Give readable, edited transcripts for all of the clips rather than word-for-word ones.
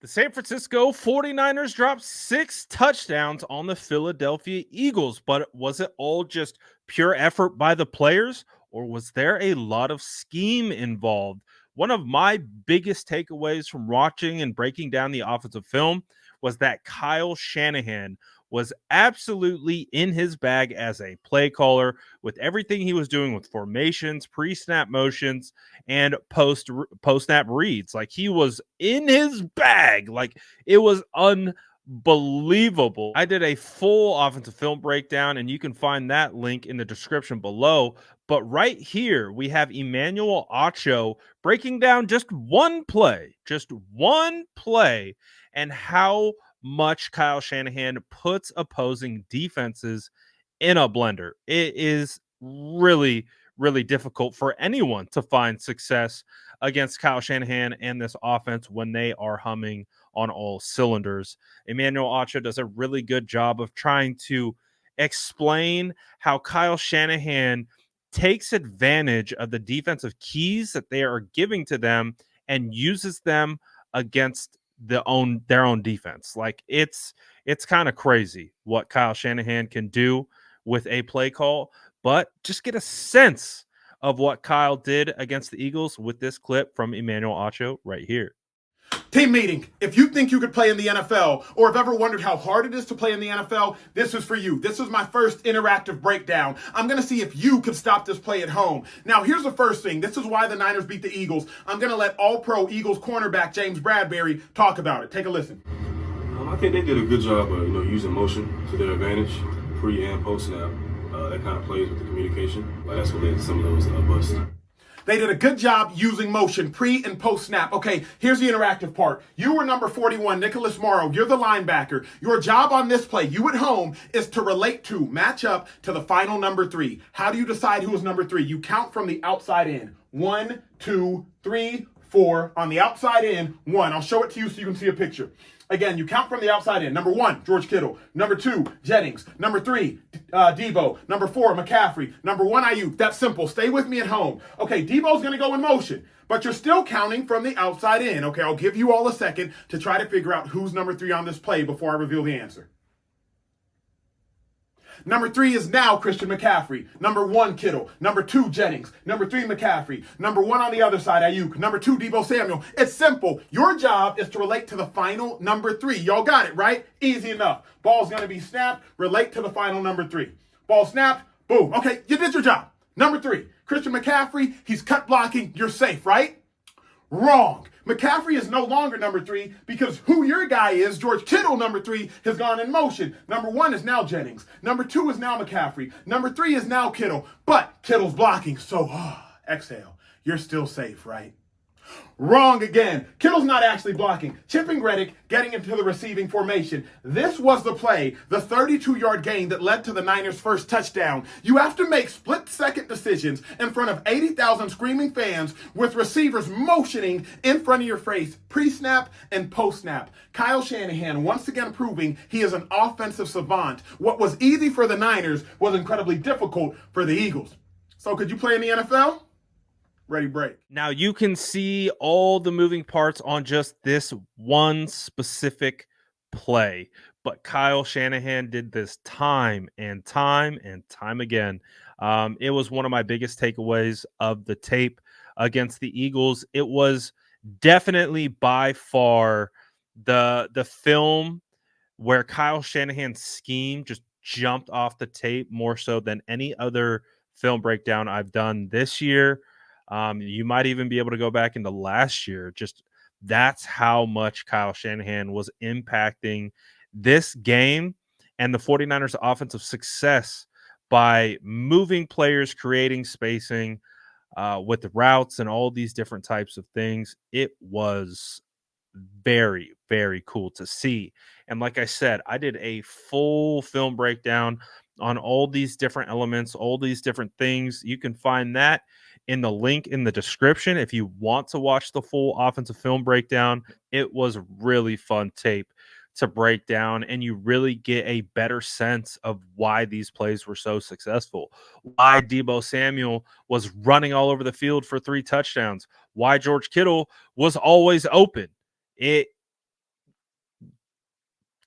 The San Francisco 49ers dropped 6 touchdowns on the Philadelphia Eagles, but was it all just pure effort by the players, or was there a lot of scheme involved? One of my biggest takeaways from watching and breaking down the offensive film was that Kyle Shanahan was absolutely in his bag as a play caller with everything he was doing with formations, pre-snap motions, and post snap reads. Like, he was in his bag. Like, it was unbelievable. I did a full offensive film breakdown, and you can find that link in the description below. But right here, we have Emmanuel Acho breaking down just one play, and how much Kyle Shanahan puts opposing defenses in a blender. It is really difficult for anyone to find success against Kyle Shanahan and this offense when they are humming on all cylinders. Emmanuel Acho does a really good job of trying to explain how Kyle Shanahan takes advantage of the defensive keys that they are giving to them and uses them against their own defense. Like, it's kind of crazy what Kyle Shanahan can do with a play call, but just get a sense of what Kyle did against the Eagles with this clip from Emmanuel Acho right here. Team meeting. If you think you could play in the NFL or have ever wondered how hard it is to play in the NFL, this is for you. This is my first interactive breakdown. I'm going to see if you could stop this play at home. Now, here's the first thing. This is why the Niners beat the Eagles. I'm going to let all-pro Eagles cornerback James Bradberry talk about it. Take a listen. I think they did a good job of using motion to their advantage, pre and post snap. That kind of plays with the communication. That's what led to some of those busts. They did a good job using motion, pre and post snap. Okay, here's the interactive part. You were number 41, Nicholas Morrow. You're the linebacker. Your job on this play, you at home, is to match up to the final number 3. How do you decide who is number 3? You count from the outside in. 1, 2, 3, 4. On the outside in, 1. I'll show it to you so you can see a picture. Again, you count from the outside in. Number 1, George Kittle. Number 2, Jennings. Number 3, Debo. Number 4, McCaffrey. Number 1, Ayuk. That's simple. Stay with me at home. Okay, Debo's going to go in motion, but you're still counting from the outside in. Okay, I'll give you all a second to try to figure out who's number 3 on this play before I reveal the answer. Number 3 is now Christian McCaffrey. Number 1, Kittle. Number 2, Jennings. Number 3, McCaffrey. Number 1 on the other side, Ayuk. Number 2, Debo Samuel. It's simple. Your job is to relate to the final number 3. Y'all got it, right? Easy enough. Ball's going to be snapped. Relate to the final number 3. Ball snapped. Boom. Okay, you did your job. Number 3, Christian McCaffrey. He's cut blocking. You're safe, right? Wrong. McCaffrey is no longer number 3 because who your guy is, George Kittle, number 3, has gone in motion. Number 1 is now Jennings. Number 2 is now McCaffrey. Number 3 is now Kittle. But Kittle's blocking, so exhale. You're still safe, right? Wrong again. Kittle's not actually blocking. Chip and Reddick getting into the receiving formation. This was the play, the 32-yard gain that led to the Niners' first touchdown. You have to make split-second decisions in front of 80,000 screaming fans with receivers motioning in front of your face, pre-snap and post-snap. Kyle Shanahan once again proving he is an offensive savant. What was easy for the Niners was incredibly difficult for the Eagles. So could you play in the NFL? Ready, break. Now you can see all the moving parts on just this one specific play, but Kyle Shanahan did this time and time again. It was one of my biggest takeaways of the tape against the Eagles. It was definitely by far the film where Kyle Shanahan's scheme just jumped off the tape more so than any other film breakdown I've done this year. You might even be able to go back into last year. Just that's how much Kyle Shanahan was impacting this game and the 49ers offensive success by moving players, creating spacing with the routes and all these different types of things. It was very cool to see. And like I said, I did a full film breakdown on all these different elements, all these different things. You can find that in the link in the description if you want to watch the full offensive film breakdown. It was really fun tape to break down, and you really get a better sense of why these plays were so successful, why Debo Samuel was running all over the field for 3 touchdowns, why George Kittle was always open.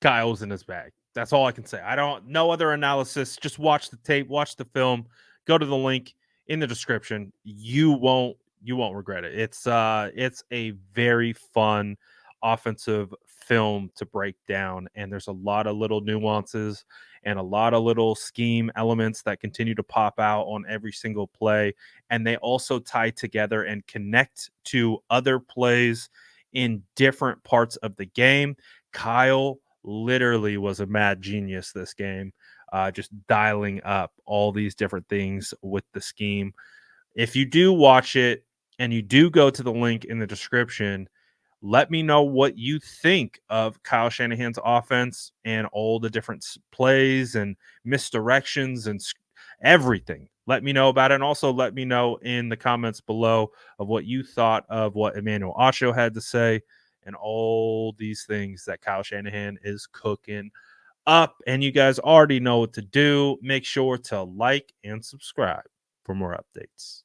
Kyle's in his bag. That's all I can say. I don't no other analysis. Just watch the tape, watch the film, go to the link in the description. You won't regret it. It's a very fun offensive film to break down, and there's a lot of little nuances and a lot of little scheme elements that continue to pop out on every single play, and they also tie together and connect to other plays in different parts of the game. Kyle literally was a mad genius this game, just dialing up all these different things with the scheme. If you do watch it and you do go to the link in the description, let me know what you think of Kyle Shanahan's offense and all the different plays and misdirections and everything. Let me know about it. And also let me know in the comments below of what you thought of what Emmanuel Acho had to say and all these things that Kyle Shanahan is cooking up. And you guys already know what to do. Make sure to like and subscribe for more updates.